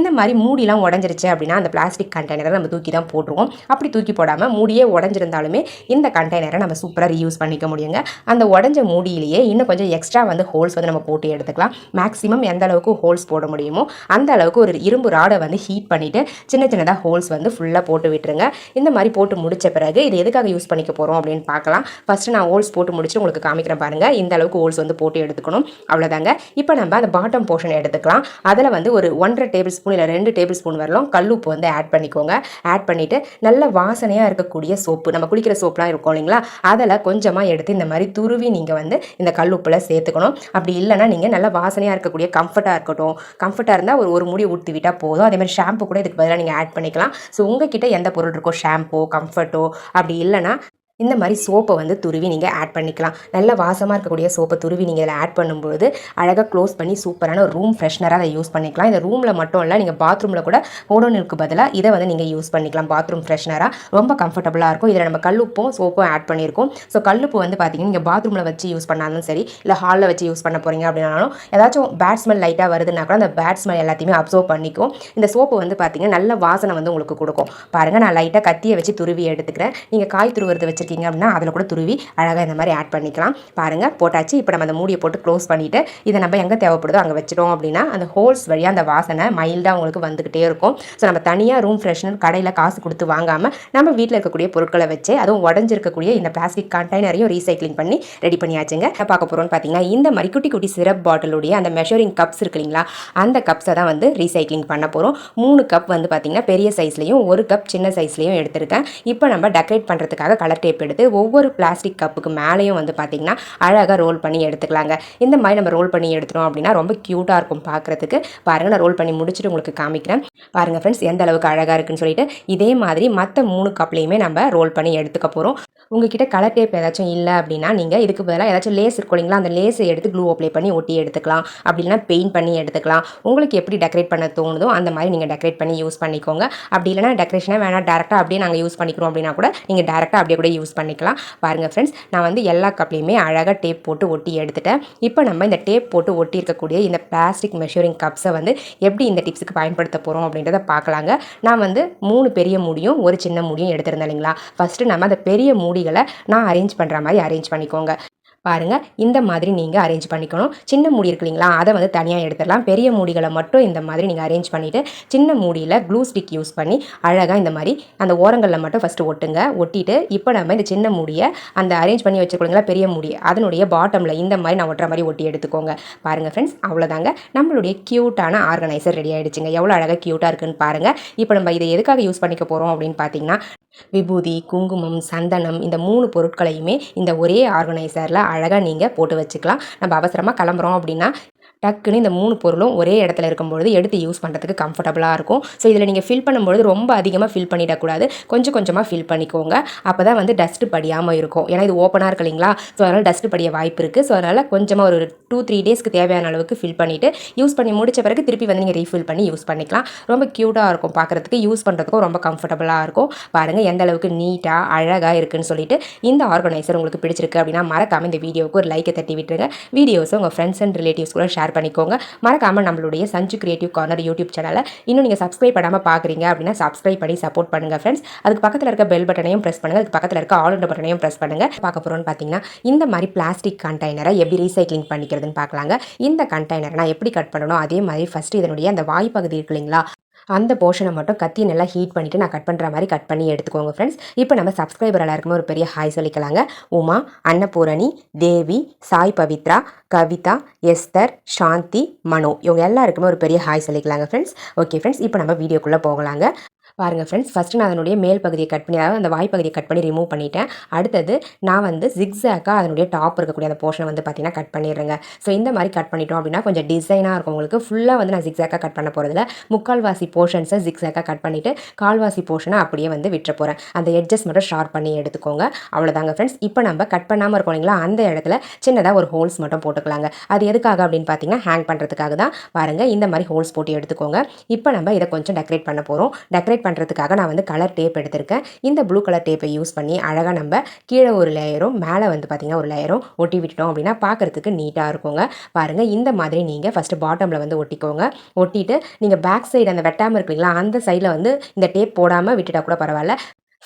இந்த மாதிரி மூடிலாம் உடஞ்சிருச்சு அப்படின்னா அந்த பிளாஸ்டிக் கண்டெய்னரை நம்ம தூக்கி தான் போட்டுருவோம். அப்படி தூக்கி போடாமல் மூடியே உடஞ்சிருந்தாலுமே இந்த கண்டெய்னரை நம்ம சூப்பராக ரீயூஸ் பண்ணிக்க முடியுங்க. அந்த உடஞ்ச மூடியிலேயே இன்னும் கொஞ்சம் எக்ஸ்ட்ரா வந்து ஹோல்ஸ் வந்து நம்ம போட்டு எடுத்துக்கலாம். மேக்ஸிமம் எந்த அளவுக்கு ஹோல்ஸ் போட முடியுமோ அந்த அளவுக்கு ஒரு இரும்பு ராடை வந்து ஹீட் பண்ணிவிட்டு சின்ன சின்னதாக ஹோல்ஸ் வந்து ஃபுல்லாக போட்டு விட்டுருங்க. இந்த மாதிரி போட்டு முடித்த பிறகு இது எதுக்காக யூஸ் பண்ணிக்க போகிறோம் அப்படின்னு பார்க்கலாம். ஃபஸ்ட்டு நான் ஹோல்ஸ் போட்டு முடிச்சு உங்களுக்கு காமிக்கிறேன் பாருங்கள். இந்த அளவுக்கு ஹோல்ஸ் வந்து போட்டு எடுத்துக்கணும். அவ்வளோதாங்க. இப்போ நம்ம அந்த பாட்டம் போர்ஷன் எடுத்துக்கலாம். அதில் வந்து ஒரு 1.5 டேபிள் ஸ்பூன் இல்லை 2 டேபிள் ஸ்பூன் வரலாம் கல்லுப்பு வந்து ஆட் பண்ணிக்கோங்க. ஆட் பண்ணிவிட்டு நல்ல வாசனையாக இருக்கக்கூடிய சோப்பு, நம்ம குளிக்கிற சோப்புலாம் இருக்கும் இல்லைங்களா, அதில் கொஞ்சமாக எடுத்து இந்த மாதிரி துருவி நீங்கள் வந்து இந்த கல்லுப்பில் சேர்த்துக்கணும். அப்படி இல்லைனா நீங்கள் நல்ல வாசனையாக இருக்கக்கூடிய கம்ஃபர்ட்டாக இருக்கட்டும், கம்ஃபர்ட்டாக இருந்தால் ஒரு முடி ஊற்றி விட்டால் போதும். அதேமாதிரி ஷாம்பு கூட இதுக்கு பதிலாக நீங்கள் ஆட் பண்ணிக்கலாம். ஸோ உங்ககிட்ட எந்த பொருள் இருக்கோ, ஷாம்போ, கம்ஃபர்ட்டோ, அப்படி இல்லைனா இந்த மாதிரி சோப்பை வந்து துருவி நீங்கள் ஆட் பண்ணிக்கலாம். நல்ல வாசமாக இருக்கக்கூடிய சோப்பை துருவி நீங்கள் இதில் ஆட் பண்ணும்போது அழகாக க்ளோஸ் பண்ணி சூப்பரான ஒரு ரூம் ஃப்ரெஷ்னராக அதை யூஸ் பண்ணிக்கலாம். இந்த ரூமில் மட்டும் இல்லை, நீங்கள் பாத்ரூமில் கூட ஓடோனிலுக்கு பதிலாக இதை வந்து நீங்கள் யூஸ் பண்ணிக்கலாம். பாத்ரூம் ஃப்ரெஷ்னராக ரொம்ப கம்ஃபர்டபுளாக இருக்கும். இதில் நம்ம கல்லுப்பும் சோப்பும் ஆட் பண்ணியிருக்கோம். ஸோ கல்லுப்பு வந்து பார்த்தீங்கன்னா நீங்கள் பாத்ரூமில் வச்சு யூஸ் பண்ணாலும் சரி, இல்லை ஹாலில் வச்சு யூஸ் பண்ண போகிறீங்க அப்படின்னாலும் ஏதாச்சும் பேட் ஸ்மெல் லைட்டாக வருதுன்னா கூட அந்த பேட் ஸ்மெல் எல்லாத்தையுமே அப்சர்வ் பண்ணிக்கும். இந்த சோப்பு வந்து பார்த்தீங்கன்னா நல்ல வாசனை வந்து உங்களுக்கு கொடுக்கும். பாருங்கள், நான் லைட்டாக கத்தியை வச்சு துருவி எடுத்துக்கிறேன். நீங்கள் காய் துருவுறது வச்சுருக்கீங்க அப்படின்னா அதில் கூட துருவி அழகாக இந்த மாதிரி ஆட் பண்ணிக்கலாம். பாருங்கள், போட்டாச்சு. இப்போ நம்ம அந்த மூடியை போட்டு க்ளோஸ் பண்ணிவிட்டு இதை நம்ம எங்கே தேவைப்படுதோ அங்கே வச்சிட்டோம் அப்படின்னா அந்த ஹோல்ஸ் வழியாக அந்த வாசனை மைல்டாக உங்களுக்கு வந்துக்கிட்டே இருக்கும். ஸோ நம்ம தனியாக ரூம் ஃப்ரெஷ்னர் கடையில் காசு கொடுத்து வாங்காமல் நம்ம வீட்டில் இருக்கக்கூடிய பொருட்களை வச்சு, அதுவும் உடஞ்சிருக்கக்கூடிய இந்த பிளாஸ்டிக் கண்டெய்னரையும் ரீசைக்ளிங் பண்ணி ரெடி பண்ணியாச்சுங்க. பார்க்க போகிறோம்னு பார்த்தீங்கன்னா இந்த மாதிரி குட்டி குட்டி சிரப் பாட்டிலுடைய அந்த மெஷரிங் கப்ஸ் இருக்கு இல்லைங்களா, அந்த கப்ஸை தான் வந்து ரீசைக்ளிங் பண்ண போகிறோம். 3 கப் வந்து பார்த்தீங்கன்னா பெரிய சைஸ்லையும் 1 கப் சின்ன சைஸ்லையும் எடுத்திருக்கேன். இப்போ நம்ம டெக்கரேட் பண்ணுறதுக்காக கலர் டேப் எடுத்து ஒவ்வொரு பிளாஸ்டிக் கப்புக்கு மேலேயும் வந்து பார்த்திங்கன்னா அழகாக ரோல் பண்ணி எடுத்துக்கலாங்க. இந்த மாதிரி நம்ம ரோல் பண்ணி எடுத்துட்டோம் அப்படின்னா ரொம்ப க்யூட்டாக இருக்கும் பார்க்குறதுக்கு. பாருங்கள், நான் ரோல் பண்ணி முடிச்சுட்டு உங்களுக்கு காமிக்கிறேன். பாருங்கள் ஃப்ரெண்ட்ஸ், எந்த அளவுக்கு அழகாக இருக்குன்னு சொல்லிட்டு இதே மாதிரி மற்ற 3 கப்லையுமே நம்ம ரோல் பண்ணி எடுத்துக்க போகிறோம். உங்ககிட்ட கலர் டேப் ஏதாச்சும் இல்லை அப்படின்னா நீங்கள் இதுக்கு பதிலாக ஏதாச்சும் லேஸ் இருக்கும் இல்லைங்களா, அந்த லேஸை எடுத்து க்ளூ அப்ளை பண்ணி ஒட்டி எடுத்துக்கலாம். அப்படி இல்லைனா பெயிண்ட் பண்ணி எடுத்துக்கலாம். உங்களுக்கு எப்படி டெக்கரேட் பண்ண தோணுதோ அந்த மாதிரி நீங்கள் டெக்கரேட் பண்ணி யூஸ் பண்ணிக்கோங்க. அப்படி இல்லைனா டெக்கரேஷனாக வேணால் டேரெக்டாக அப்படியே நாங்கள் யூஸ் பண்ணிக்கிறோம் அப்படின்னா கூட நீங்கள் டேரெக்டாக அப்படியே கூட யூஸ் பண்ணிக்கலாம். பாருங்கள் ஃப்ரெண்ட்ஸ், நான் வந்து எல்லா கப்லையுமே அழகாக டேப் போட்டு ஒட்டி எடுத்துட்டேன். இப்போ நம்ம இந்த டேப் போட்டு ஒட்டி இருக்கக்கூடிய இந்த பிளாஸ்டிக் மெஷரிங் கப்ஸை வந்து எப்படி இந்த டிப்ஸுக்கு பயன்படுத்த போகிறோம் அப்படின்றத பார்க்கலாங்க. நான் வந்து 3 பெரிய மூடியும் 1 சின்ன மூடியும் எடுத்திருந்தேன் இல்லைங்களா. ஃபஸ்ட்டு நம்ம அந்த பெரிய மூடிகளை நான் அரேஞ்ச் பண்ணுற மாதிரி அரேஞ்ச் பண்ணிக்கோங்க. பாருங்கள், இந்த மாதிரி நீங்கள் அரேஞ்ச் பண்ணிக்கணும். சின்ன மூடி இருக்கு இல்லைங்களா, அதை வந்து தனியாக எடுத்துடலாம். பெரிய மூடிகளை மட்டும் இந்த மாதிரி நீங்கள் அரேஞ்ச் பண்ணிவிட்டு சின்ன மூடியில் க்ளூ ஸ்டிக் யூஸ் பண்ணி அழகாக இந்த மாதிரி அந்த ஓரங்களில் மட்டும் ஃபஸ்ட்டு ஒட்டுங்க. ஒட்டிட்டு இப்போ நம்ம இந்த சின்ன மூடியை அந்த அரேஞ்ச் பண்ணி வச்சுருக்கோங்களா பெரிய மூடி, அதனுடைய பாட்டமில் இந்த மாதிரி நான் ஒட்டுற மாதிரி ஒட்டி எடுத்துக்கோங்க. பாருங்கள் ஃப்ரெண்ட்ஸ், அவ்வளோதாங்க, நம்மளுடைய க்யூட்டான ஆர்கனைசர் ரெடி ஆகிடுச்சுங்க. எவ்வளோ அழகாக க்யூட்டாக இருக்குன்னு பாருங்கள். இப்போ நம்ம இதை எதுக்காக யூஸ் பண்ணிக்க போகிறோம் அப்படின்னு பார்த்தீங்கன்னா, விபூதி, குங்குமம், சந்தனம், இந்த 3 பொருட்களையுமே இந்த ஒரே ஆர்கனைசரில் அழகாக நீங்கள் போட்டு வச்சுக்கலாம். நம்ம அவசரமாக கிளம்புறோம் அப்படின்னா டக்குன்னு இந்த 3 பொருளும் ஒரே இடத்துல இருக்கும்பொழுது எடுத்து யூஸ் பண்ணுறதுக்கு கம்ஃபர்டபுளாக இருக்கும். ஸோ இதில் நீங்கள் ஃபில் பண்ணும்பொழுது ரொம்ப அதிகமாக ஃபில் பண்ணிடக்கூடாது, கொஞ்சம் கொஞ்சமாக ஃபில் பண்ணிக்கோங்க. அப்போ தான் வந்து டஸ்ட்டு படியாமல் இருக்கும். ஏன்னா இது ஓப்பனாக இருக்கு இல்லைங்களா, ஸோ அதனால் டஸ்ட்டு படிய வாய்ப்பு இருக்குது. ஸோ அதனால் கொஞ்சமாக ஒரு 2-3 டேஸ்க்கு தேவையான அளவுக்கு ஃபில் பண்ணிவிட்டு யூஸ் பண்ணி முடித்த பிறகு திருப்பி வந்து நீங்கள் ரீஃபில் பண்ணி யூஸ் பண்ணிக்கலாம். ரொம்ப க்யூட்டாக இருக்கும் பார்க்குறதுக்கு, யூஸ் பண்ணுறதுக்கும் ரொம்ப கம்ஃபர்டபுளாக இருக்கும். பாருங்கள் எந்த அளவுக்கு நீட்டாக அழகாக இருக்குன்னு சொல்லிட்டு. இந்த ஆர்கனைசர் உங்களுக்கு பிடிச்சிருக்கு அப்படின்னா மறக்காமல் இந்த வீடியோவுக்கு ஒரு லைக்கை தட்டி விட்டுருங்க. வீடியோஸை உங்கள் ஃப்ரெண்ட்ஸ் அண்ட் ரிலேட்டிவ்ஸ் கூட ஷேர் பண்ணிக்கோங்க. மறக்காமல் நம்மளுடைய சஞ்சு கிரியேட்டிவ் கார்னர் யூடியூப் சேனலை இன்னும் நீங்கள் சப்ஸ்கிரைப் பண்ணாமல் பார்க்குறீங்க அப்படின்னா சப்ஸ்கிரைப் பண்ணி சப்போர்ட் பண்ணுங்கள் ஃப்ரெண்ட்ஸ். அதுக்கு பக்கத்தில் இருக்க பெல் பட்டனையும் ப்ரெஸ் பண்ணுங்கள். அதுக்கு பக்கத்தில் இருக்க ஆல் பட்டனையும் ப்ரெஸ் பண்ணுங்கள். பார்க்க போகிறோன்னு பார்த்தீங்கன்னா இந்த மாதிரி பிளாஸ்டிக் கண்டெய்னரை எப்படி ரீசைக்ளிங் பண்ணிக்கிறதுன்னு பார்க்கலாங்க. இந்த கண்டெய்னரை நான் எப்படி கட் பண்ணணும், அதே மாதிரி ஃபஸ்ட்டு இதனுடைய அந்த வாய்ப்பகுதி இருக்கு இல்லைங்களா, அந்த போர்ஷனை மட்டும் கத்தி நல்லா ஹீட் பண்ணிவிட்டு நான் கட் பண்ணுற மாதிரி கட் பண்ணி எடுத்துக்கோங்க ஃப்ரெண்ட்ஸ். இப்போ நம்ம சப்ஸ்கிரைபர் எல்லாருக்குமே ஒரு பெரிய ஹாய் சொல்லிக்கலாங்க. உமா, அன்னபூரணி, தேவி, சாய் பவித்ரா, கவிதா, எஸ்தர், சாந்தி, மனோ, இவங்க எல்லாருக்குமே ஒரு பெரிய ஹாய் சொல்லிக்கலாங்க ஃப்ரெண்ட்ஸ். ஓகே ஃப்ரெண்ட்ஸ், இப்போ நம்ம வீடியோக்குள்ளே போகலாங்க. பாருங்கள் ஃப்ரெண்ட்ஸ், ஃபஸ்ட்டு நான் அதனுடைய மேல் பகுதியை கட் பண்ணி, அதாவது அந்த வாய்ப்பகுதியை கட் பண்ணி ரிமூவ் பண்ணிட்டேன். அடுத்தது நான் வந்து ஜிக்ஸாக்காக அதனுடைய டாப் இருக்கக்கூடிய அந்த போர்ஷனை வந்து பார்த்திங்கன்னா கட் பண்ணிடுறேங்க. ஸோ இந்த மாதிரி கட் பண்ணிட்டோம் அப்படின்னா கொஞ்சம் டிசைனாக இருக்கும் உங்களுக்கு. ஃபுல்லாக வந்து நான் ஜிக்ஸாக்காக கட் பண்ண போகிறதில்ல, முக்கால்வாசி போர்ஷன்ஸை ஜிக்ஸாக்காக கட் பண்ணிவிட்டு கால்வாசி போர்ஷனை அப்படியே வந்து விட்டுற போகிறேன். அந்த எட்ஜஸ் மட்டும் ஷார்ப் பண்ணி எடுத்துக்கோங்க. அவ்வளோதாங்க ஃப்ரெண்ட்ஸ். இப்போ நம்ம கட் பண்ணாமல் இருக்கோம் இல்லைங்களா, அந்த இடத்துல சின்னதாக ஒரு ஹோல்ஸ் மட்டும் போட்டுக்கலாங்க. அது எதுக்காக அப்படின்னு பார்த்தீங்கன்னா ஹேங் பண்ணுறதுக்காக தான். பாருங்கள், இந்த மாதிரி ஹோல்ஸ் போட்டு எடுத்துக்கோங்க. இப்போ நம்ம இதை கொஞ்சம் டெக்கரேட் பண்ண போகிறோம். டெக்கரேட் டெக்கரேட் பண்ணுறதுக்காக நான் வந்து கலர் டேப் எடுத்திருக்கேன். இந்த ப்ளூ கலர் டேப்பை யூஸ் பண்ணி அழகாக நம்ம கீழே ஒரு லேயரும் மேலே வந்து பார்த்திங்கன்னா ஒரு லேயரும் ஒட்டி விட்டுட்டோம் அப்படின்னா பார்க்குறதுக்கு நீட்டாக இருக்குங்க. பாருங்கள், இந்த மாதிரி நீங்கள் ஃபஸ்ட்டு பாட்டமில் வந்து ஒட்டிக்கோங்க. ஒட்டிட்டு நீங்கள் பேக் சைடு அந்த வெட்டாமல் இருக்குங்களா அந்த சைடில் வந்து இந்த டேப் போடாமல் விட்டுட்டா கூட பரவாயில்ல.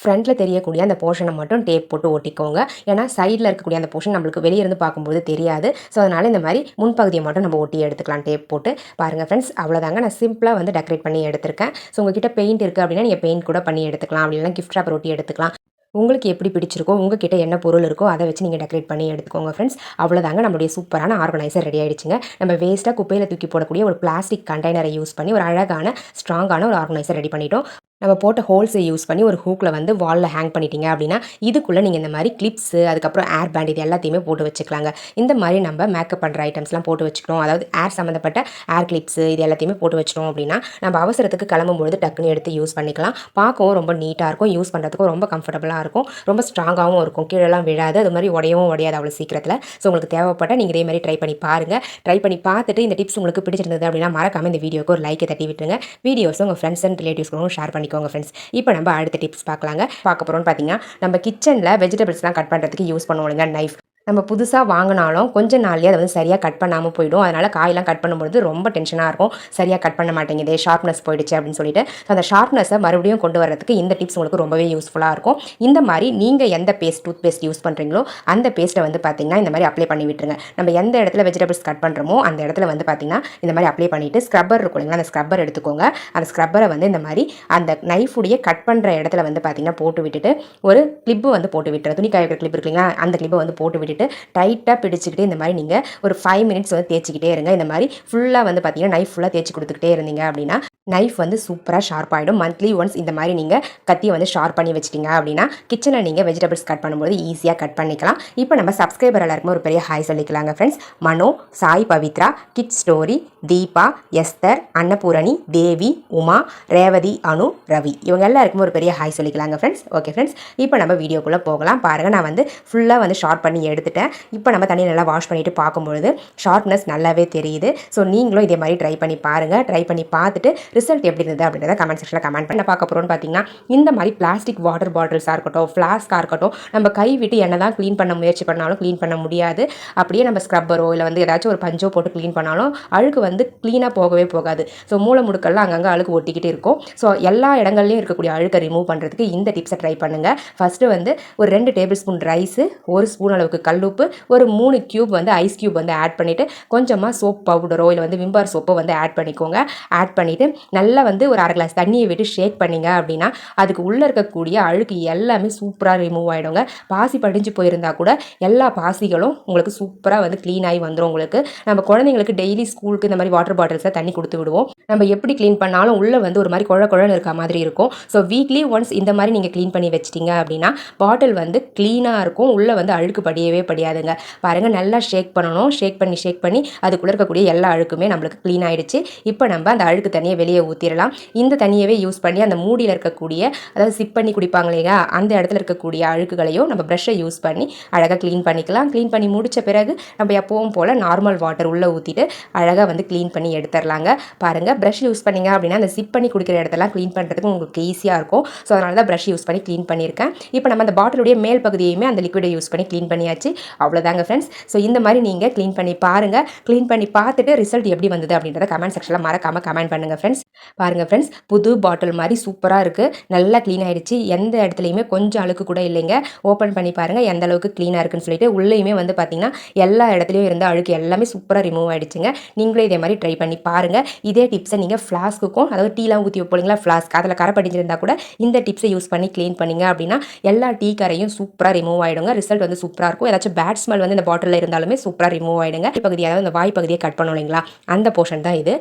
ஃப்ரண்ட்டில் தெரியக்கூடிய அந்த போர்ஷனை மட்டும் டேப் போட்டு ஒட்டிக்கோங்க. ஏன்னா சைடில் இருக்கக்கூடிய அந்த போர்ஷன் நம்மளுக்கு வெளியே இருந்து பார்க்கும்போது தெரியாது. ஸோ அதனால் இந்த மாதிரி முன்பகுதியை மட்டும் நம்ம ஒட்டி எடுத்துக்கலாம் டேப் போட்டு. பாருங்கள் ஃப்ரெண்ட்ஸ், அவ்வளோதாங்க. நான் சிம்பிளாக வந்து டெக்கரேட் பண்ணி எடுத்திருக்கேன். ஸோ உங்ககிட்ட பெயிண்ட் இருக்குது அப்படின்னா நீங்கள் பெயிண்ட் கூட பண்ணி எடுத்துக்கலாம். அப்படி இல்லைனா கிஃப்ட் ராப்பர் ஒட்டி எடுத்துக்கலாம். உங்களுக்கு எப்படி பிடிச்சிருக்கோ, உங்ககிட்ட என்ன பொருள் இருக்கோ அதை வச்சு நீங்கள் டெக்கரேட் பண்ணி எடுத்துக்கோங்க ஃப்ரெண்ட்ஸ். அவ்வளோதாங்க, நம்மளுடைய சூப்பரான ஆர்கனைசர் ரெடி ஆகிடுச்சுங்க. நம்ம வேஸ்ட்டாக குப்பையில் தூக்கி போடக்கூடிய ஒரு பிளாஸ்டிக் கண்டெய்னரை யூஸ் பண்ணி ஒரு அழகான ஸ்ட்ராங்கான ஒரு ஆர்கனைசர் ரெடி பண்ணிட்டோம். நம்ம போட்ட ஹோல்ஸை யூஸ் பண்ணி ஒரு ஹூக்கில் வந்து வாலில் ஹேங் பண்ணிட்டீங்க அப்படின்னா இதுக்குள்ளே நீங்கள் இந்த மாதிரி கிளிப்ஸு, அதுக்கப்புறம் ஏர் பேண்ட் இது எல்லாத்தையுமே போட்டு வச்சுக்கலாங்க. இந்த மாதிரி நம்ம மேக்கப் பண்ணுற ஐட்டம்ஸ்லாம் போட்டு வச்சுக்கணும். அதாவது ஏர் சம்மந்தப்பட்ட ஏர் கிளிப்ஸு இது எல்லாத்தையுமே போட்டு வச்சிட்டோம் அப்படின்னா நம்ம அவசரத்துக்கு கிளம்பும்பொழுது டக்குன்னு எடுத்து யூஸ் பண்ணிக்கலாம். பார்க்கவும் ரொம்ப நீட்டாக இருக்கும், யூஸ் பண்ணுறதுக்கும் ரொம்ப கம்ஃபர்டபுளாக இருக்கும், ரொம்ப ஸ்ட்ராங்காகவும் இருக்கும், கீழெல்லாம் விழாது, அது மாதிரி உடையவும் உடையாது அவ்வளோ சீக்கிரத்தில். ஸோ உங்களுக்கு தேவைப்பட்டால் நீங்கள் இதே மாதிரி ட்ரை பண்ணி பாருங்கள். ட்ரை பண்ணி பார்த்துட்டு இந்த டிப்ஸ் உங்களுக்கு பிடிச்சிருந்தது அப்படின்னா மறக்காமல் இந்த வீடியோக்கு ஒரு லைக்கை தட்டி விட்டுருங்க. வீடியோஸை உங்கள் ஃப்ரெண்ட்ஸ் அண்ட் ரிலேட்டிவ்ஸ்க்கும் ஷேர் பண்ணிக்கோங்க ஃப்ரெண்ட்ஸ். இப்போ நம்ம அடுத்த டிப்ஸ் பார்க்க போகிறோம்னு பார்த்தீங்கன்னா, நம்ம கிச்சனில் வெஜிடபிள்ஸ்லாம் கட் பண்ணுறதுக்கு யூஸ் பண்ணுவோம் இல்லைங்க நைஃப். நம்ம புதுசாக வாங்கினாலும் கொஞ்ச நாள்லேயே அதை வந்து சரியாக கட் பண்ணாமல் போயிடும். அதனால் காயெல்லாம் கட் பண்ணும்போது ரொம்ப டென்ஷனாக இருக்கும். சரியாக கட் பண்ண மாட்டேங்குது, ஷார்ப்னஸ் போயிடுச்சு அப்படின்னு சொல்லிட்டு. அந்த ஷார்ப்னஸை மறுபடியும் கொண்டு வரதுக்கு இந்த டிப்ஸ் உங்களுக்கு ரொம்பவே யூஸ்ஃபுல்லாக இருக்கும். இந்த மாதிரி நீங்கள் எந்த டூத் பேஸ்ட் யூஸ் பண்ணுறீங்களோ அந்த பேஸ்ட்டை வந்து பார்த்திங்கன்னா இந்த மாதிரி அப்ளை பண்ணி விட்டுருங்க. நம்ம எந்த இடத்துல வெஜிடபிள்ஸ் கட் பண்ணுறோமோ அந்த இடத்துல வந்து பார்த்திங்கன்னா இந்த மாதிரி அப்ளை பண்ணிவிட்டு ஸ்க்ரப்பர் இருக்கும் இல்லைங்களா, அந்த ஸ்க்ரப்பர் எடுத்துக்கோங்க. அந்த ஸ்க்ரப்பரை வந்து இந்த மாதிரி அந்த நைஃபுடைய கட் பண்ணுற இடத்துல வந்து பார்த்திங்கன்னா போட்டு விட்டுட்டு ஒரு கிளிப்பு வந்து போட்டு விட்டுரு. துணி காய வைக்கிற கிளிப் இருக்கு இல்லைங்களா, அந்த கிளிப்பை வந்து போட்டு விட்டுட்டு டைட்டாக பிடிச்சிக்கிட்டு இந்த மாதிரி நீங்கள் ஒரு 5 மினிட்ஸ் வந்து தேய்ச்சிக்கிட்டே இருங்க. இந்த மாதிரி ஃபுல்லாக வந்து பார்த்தீங்கன்னா நைஃப் ஃபுல்லாக தேய்ச்சி கொடுத்துக்கிட்டே இருந்தீங்க அப்படின்னா நைஃப் வந்து சூப்பராக ஷார்ப் ஆகிடும். மந்த்லி ஒன்ஸ் இந்த மாதிரி நீங்கள் கத்தியை வந்து ஷார்ப் பண்ணி வச்சிட்டிங்க அப்படின்னா கிச்சனில் நீங்கள் வெஜிடபிள்ஸ் கட் பண்ணும்போது ஈஸியாக கட் பண்ணிக்கலாம். இப்போ நம்ம சப்ஸ்கிரைபர் எல்லாருக்குமே ஒரு பெரிய ஹாய் சொல்லிக்கலாங்க friends. Mano, Sai Pavithra, kid story, Deepa, Esther, Annapoorani, Devi, Uma, Revathi, Anu, Ravi இவங்க எல்லாருக்குமே ஒரு பெரிய ஹாய் சொல்லிக்கலாங்க ஃப்ரெண்ட்ஸ். ஓகே ஃப்ரெண்ட்ஸ், இப்போ நம்ம வீடியோக்குள்ளே போகலாம். பாருங்கள், நான் வந்து ஃபுல்லாக வந்து ஷார்ப் பண்ணி எடுத்துட்டேன். இப்போ நம்ம தண்ணி நல்லா வாஷ் பண்ணிவிட்டு பார்க்கும்பொழுது ஷார்ப்னஸ் நல்லாவே தெரியுது. ஸோ நீங்களும் இதே மாதிரி ட்ரை பண்ணி பாருங்கள். ட்ரை பண்ணி பார்த்துட்டு ரிசல்ட் எப்படி இருந்தது அப்படின்றத கமெண்ட் செக்ஷனில் கமெண்ட் பண்ண பார்க்க போகிறோம்னு பார்த்தீங்கன்னா, இந்த மாதிரி பிளாஸ்டிக் வாட்டர் பாட்டில்ஸாக இருக்கட்டும், ஃப்ளாஸ்காக இருக்கட்டும், நம்ம கை விட்டு என்ன தான் க்ளீன் பண்ண முயற்சி பண்ணாலும் க்ளீன் பண்ண முடியாது. அப்படியே நம்ம ஸ்க்ரப்பரோ இல்லை வந்து ஏதாச்சும் ஒரு பஞ்சோ போட்டு க்ளீன் பண்ணாலும் அழுக்கு வந்து க்ளீனாக போகவே போகாது. ஸோ மூளை முடுக்கெல்லாம் அங்கங்கே அழுக்கு ஒட்டிக்கிட்டு இருக்கும். ஸோ எல்லா இடங்கள்லையும் இருக்கக்கூடிய அழுக்கை ரிமூவ் பண்ணுறதுக்கு இந்த டிப்ஸை ட்ரை பண்ணுங்கள். ஃபஸ்ட்டு வந்து ஒரு 2 டேபிள் ஸ்பூன் ரைஸு, 1 ஸ்பூன் அளவுக்கு கல்லுப்பு, ஒரு 3 கியூப் வந்து ஐஸ் கியூப் வந்து ஆட் பண்ணிவிட்டு கொஞ்சமாக சோப் பவுடரோ இல்லை வந்து விம்பார் சோப்போ வந்து ஆட் பண்ணிக்கோங்க. ஆட் பண்ணிவிட்டு நல்லா வந்து ஒரு 1/2 கிளாஸ் தண்ணியை விட்டு ஷேக் பண்ணிங்க அப்படின்னா அதுக்கு உள்ளே இருக்கக்கூடிய அழுக்கு எல்லாமே சூப்பராக ரிமூவ் ஆகிடுங்க. பாசி படிஞ்சு போயிருந்தா கூட எல்லா பாசிகளும் உங்களுக்கு சூப்பராக வந்து க்ளீன் ஆகி வந்துடும். உங்களுக்கு நம்ம குழந்தைங்களுக்கு டெய்லி ஸ்கூலுக்கு இந்த மாதிரி வாட்டர் பாட்டில்ஸில் தண்ணி கொடுத்து விடுவோம். நம்ம எப்படி க்ளீன் பண்ணாலும் உள்ளே வந்து ஒரு மாதிரி குழன்னு இருக்க மாதிரி இருக்கும். ஸோ வீக்லி ஒன்ஸ் இந்த மாதிரி நீங்கள் க்ளீன் பண்ணி வச்சிட்டிங்க அப்படின்னா பாட்டில் வந்து க்ளீனாக இருக்கும், உள்ளே வந்து அழுக்கு படியவே படியாதுங்க. பாருங்கள், நல்லா ஷேக் பண்ணணும். ஷேக் பண்ணி அதுக்குள்ளே இருக்கக்கூடிய எல்லா அழுக்குமே நம்மளுக்கு க்ளீன் ஆகிடுச்சு. இப்போ நம்ம அந்த அழுக்கு தண்ணியை வெளியே ஊற்றிடலாம். இந்த தண்ணியவே யூஸ் பண்ணி அந்த மூடியில் இருக்கக்கூடிய, அதாவது சிப் பண்ணி குடிப்பாங்க இல்லையா, அந்த இடத்துல இருக்கக்கூடிய அழுக்குகளையும் நம்ம ப்ரஷ்ஷை யூஸ் பண்ணி அழகாக க்ளீன் பண்ணிக்கலாம். க்ளீன் பண்ணி முடித்த பிறகு நம்ம எப்பவும் போல் நார்மல் வாட்டர் உள்ளே ஊற்றிட்டு அழகாக வந்து க்ளீன் பண்ணி எடுத்துடலாங்க. பாருங்கள், ப்ரஷ் யூஸ் பண்ணிங்க அப்படின்னா அந்த சிப் பண்ணி குடிக்கிற இடத்தெல்லாம் க்ளீன் பண்ணுறதுக்கு உங்களுக்கு ஈஸியாக இருக்கும். ஸோ அதனால தான் ப்ரஷ் யூஸ் பண்ணி க்ளீன் பண்ணியிருக்கேன். இப்போ நம்ம அந்த பாட்டிலுடைய மேல் பகுதியுமே அந்த லிக்விடை யூஸ் பண்ணி க்ளீன் பண்ணியாச்சு. அவ்வளோதாங்க ஃப்ரெண்ட்ஸ். ஸோ இந்த மாதிரி நீங்கள் க்ளீன் பண்ணி பாருங்கள். க்ளீன் பண்ணி பார்த்துட்டு ரிசல்ட் எப்படி வந்தது அப்படின்றத கமெண்ட் செக்ஷனில் மறக்காமல் கமெண்ட் பண்ணுங்கள் ஃப்ரெண்ட்ஸ். பாருங்கள் ஃப்ரெண்ட்ஸ், புது பாட்டில் மாதிரி சூப்பராக இருக்குது. நல்லா க்ளீன் ஆகிடுச்சு. எந்த இடத்துலையுமே கொஞ்சம் அழுக்கு கூட இல்லைங்க. ஓப்பன் பண்ணி பாருங்கள் எந்த அளவுக்கு க்ளீனாக இருக்குன்னு சொல்லிட்டு. உள்ளேயுமே வந்து பார்த்திங்கன்னா எல்லா இடத்துலையும் இருந்த அழுக்கு எல்லாமே சூப்பராக ரிமூவ் ஆகிடுச்சுங்க. நீங்களும் இதே மாதிரி ட்ரை பண்ணி பாருங்கள். இதே டிப்ஸை நீங்கள் ஃப்ளாஸ்க்குக்கும், அதாவது டீலாம் ஊற்றி வைப்போங்களா ஃப்ளாஸ்க், அதில் கரை படிஞ்சிருந்தால் கூட இந்த டிப்ஸை யூஸ் பண்ணி க்ளீன் பண்ணிங்க அப்படின்னா எல்லா டீ கரையும் சூப்பராக ரிமூவ் ஆகிடுங்க. ரிசல்ட் வந்து சூப்பராக இருக்கும். ஏதாச்சும் பேட் ஸ்மெல் வந்து இந்த பாட்டிலில் இருந்தாலுமே சூப்பராக ரிமூவ் ஆகிடுங்க. பகுதி, அதாவது இந்த வாய் பகுதியை கட் பண்ணோம் இல்லைங்களா, அந்த போர்ஷன் தான் இது.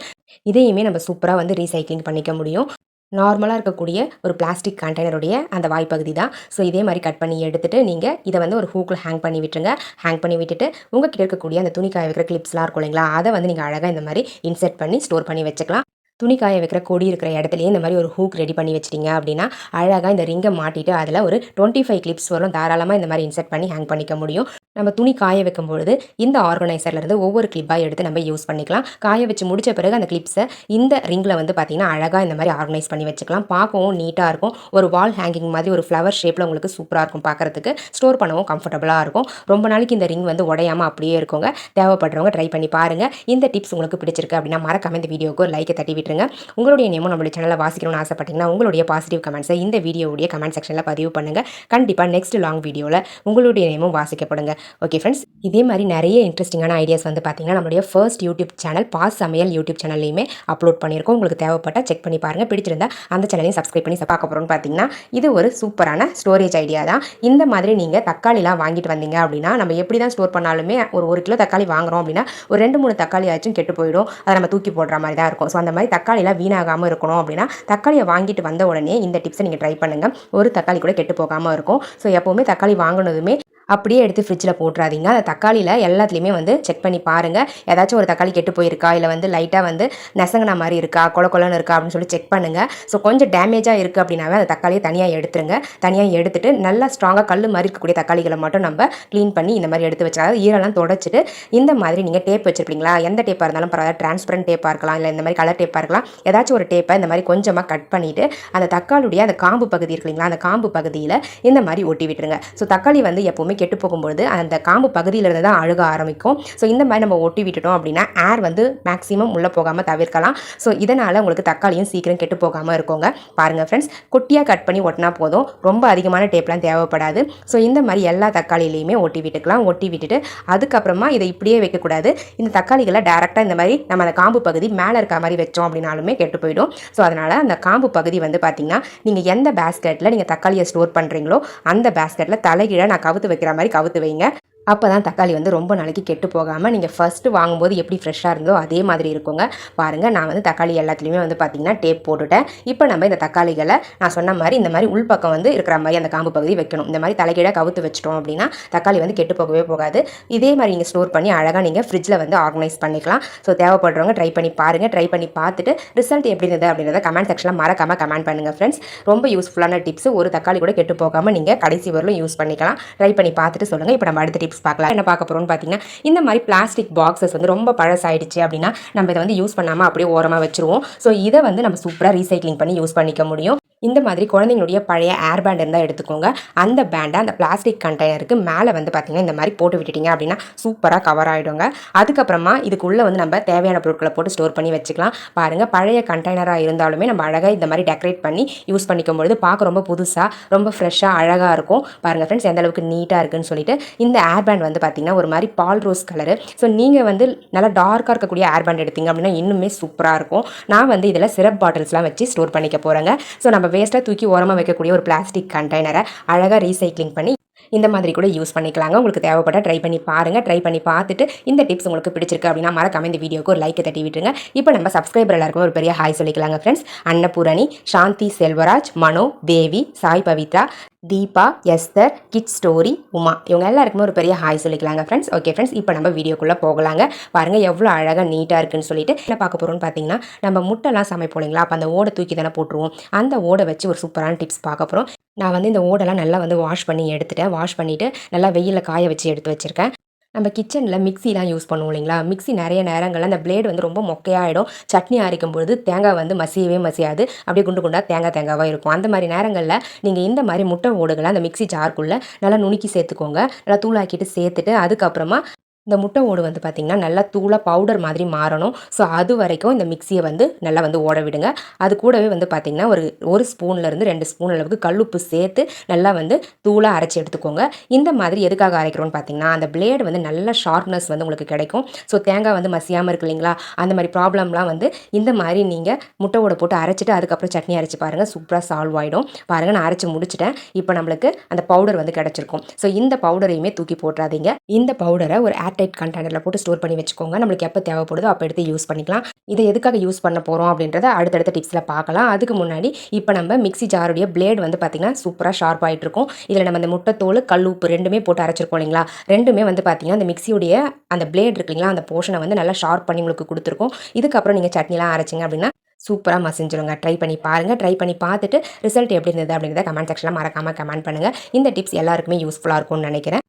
இதையுமே நம்ம சூப்பராக வந்து ரீசைக்ளிங் பண்ணிக்க முடியும். நார்மலாக இருக்கக்கூடிய ஒரு பிளாஸ்டிக் கண்டெய்னருடைய அந்த வாய்ப்பகுதி தான். ஸோ இதே மாதிரி கட் பண்ணி எடுத்துகிட்டு நீங்கள் இதை வந்து ஒரு ஹூக்கில் ஹேங் பண்ணி விட்டுருங்க. ஹேங் பண்ணி விட்டுட்டு உங்கள்கிட்ட இருக்கக்கூடிய அந்த துணி காய வைக்கிற கிளிப்ஸ்லாம் இருக்கும் இல்லைங்களா, அதை வந்து நீங்கள் அழகாக இந்த மாதிரி இன்செர்ட் பண்ணி ஸ்டோர் பண்ணி வச்சுக்கலாம். துணி காய வைக்கிற கொடி இருக்கிற இடத்துலையே இந்த மாதிரி ஒரு ஹூக் ரெடி பண்ணி வச்சிட்டிங்க அப்படின்னா அழகாக இந்த ரிங்கை மாட்டிட்டு அதில் ஒரு 25 கிளிப்ஸ் வரும். தாராளமாக இந்த மாதிரி இன்செர்ட் பண்ணி ஹேங் பண்ணிக்க முடியும். நம்ம துணி காய வைக்கும் பொழுது இந்த ஆர்கனைசர்லேருந்து ஒவ்வொரு கிளிப்பாக எடுத்து நம்ம யூஸ் பண்ணிக்கலாம். காய வச்சு முடிச்ச பிறகு அந்த கிளிப்ஸை இந்த ரிங்கில் வந்து பார்த்திங்கன்னா அழகாக இந்த மாதிரி ஆர்கனைஸ் பண்ணி வச்சுக்கலாம். பார்க்கவும் நீட்டாக இருக்கும். ஒரு வால் ஹேங்கிங் மாதிரி ஒரு ஃப்ளவர் ஷேப்பில் உங்களுக்கு சூப்பராக இருக்கும் பார்க்குறதுக்கு. ஸ்டோர் பண்ணவும் கம்ஃபர்டபுளாக இருக்கும். ரொம்ப நாளைக்கு இந்த ரிங் வந்து உடையாமல் அப்படியே இருக்குங்க. தேவைப்படுறவங்க ட்ரை பண்ணி பாருங்கள். இந்த டிப்ஸ் உங்களுக்கு பிடிச்சிருக்கு அப்படின்னா மறக்காம இந்த வீடியோக்கு ஒரு லைக்கை தட்டி விட்டுருங்க. உங்களுடைய நேமும் நம்மளுடைய சேனலில் வாசிக்கணும்னு ஆசைப்பட்டீங்கன்னா உங்களுடைய பாசிட்டிவ் கமெண்ட்ஸை இந்த வீடியோவுடைய கமெண்ட் செக்ஷனில் பதிவு பண்ணுங்கள். கண்டிப்பாக நெக்ஸ்ட் லாங் வீடியோவில் உங்களுடைய நேமும் வாசிக்கப்படுங்க. ஓகே ஃப்ரெண்ட்ஸ், இதே மாதிரி நிறைய இன்ட்ரெஸ்டிங்கான ஐடியாஸ் வந்து பார்த்தீங்கன்னா நம்மளுடைய ஃபர்ஸ்ட் யூடியூப் சேனல் பாஸ் சமையல் யூடியூப் சேனல்லையுமே அப்லோட் பண்ணியிருக்கோம். உங்களுக்கு தேவைப்பட்டால் செக் பண்ணி பாருங்கள். பிடிச்சிருந்தா அந்த சேனலையும் சப்ஸ்கிரைப் பண்ணி பார்க்க போகிறோம்னு பார்த்தீங்கன்னா இது ஒரு சூப்பரான ஸ்டோரேஜ் ஐடியா தான். இந்த மாதிரி நீங்கள் தக்காளிலாம் வாங்கிட்டு வந்தீங்க அப்படின்னா நம்ம எப்படி தான் ஸ்டோர் பண்ணாலுமே ஒரு கிலோ தக்காளி வாங்குறோம் அப்படின்னா ஒரு 2-3 தக்காளி ஆச்சும் கெட்டு போயிடும். அதை நம்ம தூக்கி போடுற மாதிரி தான் இருக்கும். ஸோ அந்த மாதிரி தக்காளிலாம் வீணாகாமல் இருக்கணும் அப்படின்னா தக்காளியை வாங்கிட்டு வந்த உடனே இந்த டிப்ஸை நீங்கள் ட்ரை பண்ணுங்கள். ஒரு தக்காளி கூட கெட்டு போகாமல் இருக்கும். ஸோ எப்போவுமே தக்காளி வாங்கினதுமே அப்படியே எடுத்து ஃப்ரிட்ஜில் போட்டுறாதீங்க. அந்த தக்காளியில் எல்லாத்துலேயுமே வந்து செக் பண்ணி பாருங்கள். ஏதாச்சும் ஒரு தக்காளி கெட்டு போயிருக்கா, இல்லை வந்து லைட்டாக வந்து நெசங்கின மாதிரி இருக்கா, கொலன்னு இருக்கா அப்படின்னு சொல்லி செக் பண்ணுங்கள். ஸோ கொஞ்சம் டேமேஜாக இருக்குது அப்படின்னாவே அந்த தக்காளியை தனியாக எடுத்துருங்க. தனியாக எடுத்துட்டு நல்லா ஸ்ட்ராங்காக கல் மாதிரி இருக்கக்கூடிய தக்காளிகளை மட்டும் நம்ம க்ளீன் பண்ணி இந்த மாதிரி எடுத்து வச்சுக்கலாம். ஈரெல்லாம் தொடச்சிட்டு இந்த மாதிரி நீங்கள் டேப் வச்சுருப்பீங்களா, எந்த டேப்பாக இருந்தாலும் பரவாயில்ல, டிரான்ஸ்பரண்ட் டேப்பாக இருக்கலாம், இல்லை இந்த மாதிரி கலர் டேப்பாக இருக்கலாம், ஏதாச்சும் ஒரு டேப்பை இந்த மாதிரி கொஞ்சமாக கட் பண்ணிவிட்டு அந்த தக்காளியுடைய அந்த காம்பு பகுதி இருக்கு இல்லைங்களா, அந்த காம்பு பகுதியில் இந்த மாதிரி ஒட்டி விட்டுருங்க. ஸோ தக்காளி வந்து எப்போவுமே கெட்டு போகும்பொழுது அந்த காம்பு பகுதியிலிருந்து தான் அழுக ஆரம்பிக்கும். ஸோ இந்த மாதிரி நம்ம ஒட்டி விட்டுட்டோம் அப்படின்னா ஏர் வந்து மேக்ஸிமம் உள்ளே போகாமல் தவிர்க்கலாம். ஸோ இதனால் உங்களுக்கு தக்காளியும் சீக்கிரம் கெட்டு போகாமல் இருக்குங்க. பாருங்கள் ஃப்ரெண்ட்ஸ், குட்டியாக கட் பண்ணி ஒட்டினா போதும். ரொம்ப அதிகமான டேப்லாம் தேவைப்படாது. ஸோ இந்த மாதிரி எல்லா தக்காளியிலையுமே ஒட்டி விட்டுக்கலாம். ஒட்டி விட்டுட்டு அதுக்கப்புறமா இதை இப்படியே வைக்கக்கூடாது. இந்த தக்காளிகளை டேரெக்டாக இந்த மாதிரி நம்ம அந்த காம்பு பகுதி மேலே இருக்க மாதிரி வச்சோம் அப்படின்னாலுமே கெட்டு போயிடும். ஸோ அதனால் அந்த காம்பு பகுதி வந்து பார்த்திங்கன்னா நீங்கள் எந்த பேஸ்கெட்டில் நீங்கள் தக்காளியை ஸ்டோர் பண்ணுறீங்களோ அந்த பேஸ்கெட்டில் தலைகீழ நான் கவுத்து வைக்கிற மாதிரி கவுத்து வைங்க. அப்போ தான் தக்காளி வந்து ரொம்ப நாளைக்கு கெட்டு போகாமல் நீங்கள் ஃபஸ்ட்டு வாங்கும்போது எப்படி ஃப்ரெஷ்ஷாக இருந்தோ அதே மாதிரி இருக்குங்க. பாருங்கள், நான் வந்து தக்காளி எல்லாத்துலேயுமே வந்து பார்த்திங்கன்னா டேப் போட்டுட்டேன். இப்போ நம்ம இந்த தக்காளிகளை நான் சொன்ன மாதிரி இந்த மாதிரி உள்பக்கம் வந்து இருக்கிற மாதிரி அந்த காம்பு பகுதி வைக்கணும். இந்த மாதிரி தலைகீழாக கவுத்து வச்சிட்டோம் அப்படின்னா தக்காளி வந்து கெட்டு போகவே போகாது. இதே மாதிரி நீங்கள் ஸ்டோர் பண்ணி அழகாக நீங்கள் ஃப்ரிட்ஜில் வந்து ஆர்கனைஸ் பண்ணிக்கலாம். ஸோ தேவைப்படுறவங்க ட்ரை பண்ணி பாருங்கள். ட்ரை பண்ணி பார்த்துட்டு ரிசல்ட் எப்படி இருந்தது அப்படின்றத கமெண்ட் செக்ஷனில் மறக்காமல் கமெண்ட் பண்ணுங்கள் ஃப்ரெண்ட்ஸ். ரொம்ப யூஸ்ஃபுல்லான டிப்ஸ். ஒரு தக்காளி கூட கெட்டு போகாமல் நீங்கள் கடைசி வரலும் யூஸ் பண்ணிக்கலாம். ட்ரை பண்ணி பார்த்துட்டு சொல்லுங்கள். இப்போ நம்ம அடுத்த டிப்ஸ் பார்க்கலாம். என்ன பார்க்க போறோம்னு பார்த்தீங்கன்னா இந்த மாதிரி பிளாஸ்டிக் பாக்ஸஸ் வந்து ரொம்ப பழசாயிடுச்சு அப்படின்னா நம்ம இதை வந்து யூஸ் பண்ணாமல் அப்படியே ஓரமாக வச்சுருவோம். ஸோ இதை வந்து நம்ம சூப்பராக ரீசைக்ளிங் பண்ணி யூஸ் பண்ணிக்க முடியும். இந்த மாதிரி குழந்தைங்களுடைய பழைய ஏர் பேண்ட் இருந்தால் எடுத்துக்கோங்க. அந்த பேண்டை அந்த பிளாஸ்டிக் கண்டெய்னருக்கு மேலே வந்து பார்த்திங்கன்னா இந்த மாதிரி போட்டு விட்டுட்டிங்க அப்படின்னா சூப்பராக கவர் ஆகிடுங்க. அதுக்கப்புறமா இதுக்குள்ளே வந்து நம்ம தேவையான பொருட்களை போட்டு ஸ்டோர் பண்ணி வச்சுக்கலாம். பாருங்கள், பழைய கண்டெய்னராக இருந்தாலுமே நம்ம அழகாக இந்த மாதிரி டெக்கரேட் பண்ணி யூஸ் பண்ணிக்கும் பொழுது பார்க்க ரொம்ப புதுசாக ரொம்ப ஃப்ரெஷ்ஷாக அழகாக இருக்கும். பாருங்கள் ஃப்ரெண்ட்ஸ், எந்த அளவுக்கு நீட்டாக இருக்குன்னு சொல்லிட்டு. இந்த ஏர் பேண்ட் வந்து பார்த்திங்கன்னா ஒரு மாதிரி பால் ரோஸ் கலரு. ஸோ நீங்கள் வந்து நல்லா டார்க்காக இருக்கக்கூடிய ஏர் பேண்ட் எடுத்திங்க அப்படின்னா இன்னுமே சூப்பராக இருக்கும். நான் வந்து இதில் சிரப் பாட்டில்ஸ்லாம் வச்சு ஸ்டோர் பண்ணிக்க போகிறேங்க. ஸோ நம்ம வேஸ்ட்டாக தூக்கி ஓரமாக வைக்கக்கூடிய ஒரு பிளாஸ்டிக் கண்டெய்னரை அழகாக ரீசைக்ளிங் பண்ணி இந்த மாதிரி கூட யூஸ் பண்ணிக்கலாங்க. உங்களுக்கு தேவைப்பட்ட ட்ரை பண்ணி பாருங்கள். ட்ரை பண்ணி பார்த்துட்டு இந்த டிப்ஸ் உங்களுக்கு பிடிச்சிருக்கு அப்படின்னா மறக்காம இந்த வீடியோக்கு ஒரு லைக்கை தட்டி விட்டுருங்க. இப்போ நம்ம சப்ஸ்கிரைபர் எல்லாருக்கும் ஒரு பெரிய ஹாய் சொல்லிக்கலாங்க friends. Annapoorani, Shanthi Selvaraj, Mano, Devi, Sai Pavithra, Deepa, Esther, kid story, Uma, இவங்க எல்லாருக்குமே ஒரு பெரிய ஹாய் சொல்லிக்கலாங்க ஃப்ரெண்ட்ஸ். ஓகே ஃப்ரெண்ட்ஸ், இப்போ நம்ம வீடியோக்குள்ளே போகலாங்க. பாருங்கள் எவ்வளோ அழகாக நீட்டாக இருக்குன்னு சொல்லிட்டு. என்ன பார்க்க போகிறோம்னு பார்த்தீங்கன்னா நம்ம முட்டைலாம் சமைப்போம் இல்லைங்களா, அப்போ அந்த ஓடை தூக்கி தானே போட்டுருவோம். அந்த ஓடை வச்சு ஒரு சூப்பரான டிப்ஸ் பார்க்க போகிறோம். நான் வந்து இந்த ஓடெல்லாம் நல்லா வந்து வாஷ் பண்ணி எடுத்துட்டேன். வாஷ் பண்ணிவிட்டு நல்லா வெயிலில் காய வச்சு எடுத்து வச்சுருக்கேன். நம்ம கிச்சனில் மிக்ஸிலாம் யூஸ் பண்ணுவோம் இல்லைங்களா, மிக்ஸி நிறைய நேரங்களில் அந்த பிளேடு வந்து ரொம்ப மொக்கையாகிடும். சட்னி அரைக்கும் பொழுது தேங்காய் வந்து மசியவே மசியாது, அப்படியே குண்டு குண்டாக தேங்காவாக இருக்கும். அந்த மாதிரி நேரங்களில் நீங்கள் இந்த மாதிரி முட்டை ஓடுகளை அந்த மிக்ஸி ஜாருக்குள்ளே நல்லா நுணுக்கி சேர்த்துக்கோங்க. நல்லா தூளாக்கிட்டு சேர்த்துட்டு அதுக்கப்புறமா இந்த முட்டை ஓடு வந்து பார்த்திங்கன்னா நல்லா தூளாக பவுடர் மாதிரி மாறணும். ஸோ அது வரைக்கும் இந்த மிக்ஸியை வந்து நல்லா வந்து ஓட விடுங்க. அது கூடவே வந்து பார்த்திங்கன்னா ஒரு ஸ்பூன்லேருந்து 2 ஸ்பூன் அளவுக்கு கல்லுப்பு சேர்த்து நல்லா வந்து தூளாக அரைச்சி எடுத்துக்கோங்க. இந்த மாதிரி எதுக்காக அரைக்கிறோன்னு பார்த்திங்கன்னா அந்த பிளேடு வந்து நல்ல ஷார்ப்னஸ் வந்து உங்களுக்கு கிடைக்கும். ஸோ தேங்காய் வந்து மசியாமல் இருக்கு இல்லைங்களா, அந்த மாதிரி ப்ராப்ளம்லாம் வந்து இந்த மாதிரி நீங்கள் முட்டை ஓட போட்டு அரைச்சிட்டு அதுக்கப்புறம் சட்னி அரைச்சி பாருங்கள், சூப்பராக சால்வ் ஆகிடும். பாருங்கள், நான் அரைச்சி முடிச்சிட்டேன். இப்போ நம்மளுக்கு அந்த பவுடர் வந்து கிடச்சிருக்கும். ஸோ இந்த பவுடரையுமே தூக்கி போட்டுறாதீங்க. இந்த பவுடரை ஒரு ஏர்டைட் கண்டெய்னரில் போட்டு ஸ்டோர் பண்ணி வச்சுக்கோங்க. நம்மளுக்கு எப்போ தேவைப்படுதோ அப்போ எடுத்து யூஸ் பண்ணிக்கலாம். இதை எதுக்காக யூஸ் பண்ண போகிறோம் அப்படின்றத அடுத்தடுத்த டிப்ஸில் பார்க்கலாம். அதுக்கு முன்னாடி இப்போ நம்ம மிக்ஸி ஜாருடைய பிளேடு வந்து பார்த்திங்கன்னா சூப்பராக ஷார்ப் ஆகிட்டு இருக்கும். இதில் நம்ம அந்த முட்டைத்தோல், கல் உப்பு ரெண்டுமே போட்டு அரைச்சிருக்கோம் இல்லைங்களா, ரெண்டுமே வந்து பார்த்திங்கன்னா அந்த மிக்ஸியுடைய அந்த பிளேடு இருக்கு இல்லைங்களா, அந்த போர்ஷனை வந்து நல்லா ஷார்ப் பண்ணி உங்களுக்கு கொடுத்துருக்கோம். இதுக்கப்புறம் நீங்கள் சட்னிலாம் அரைச்சிங்க அப்படின்னா சூப்பராக மசிஞ்சிருங்க. ட்ரை பண்ணி பாருங்கள். ட்ரை பண்ணி பார்த்துட்டு ரிசல்ட் எப்படி இருந்தது அப்படின்றத கமெண்ட் செக்ஷனில் மறக்காமல் கமெண்ட் பண்ணுங்கள். இந்த டிப்ஸ் எல்லாருக்குமே யூஸ்ஃபுல்லாக இருக்கும்னு நினைக்கிறேன்.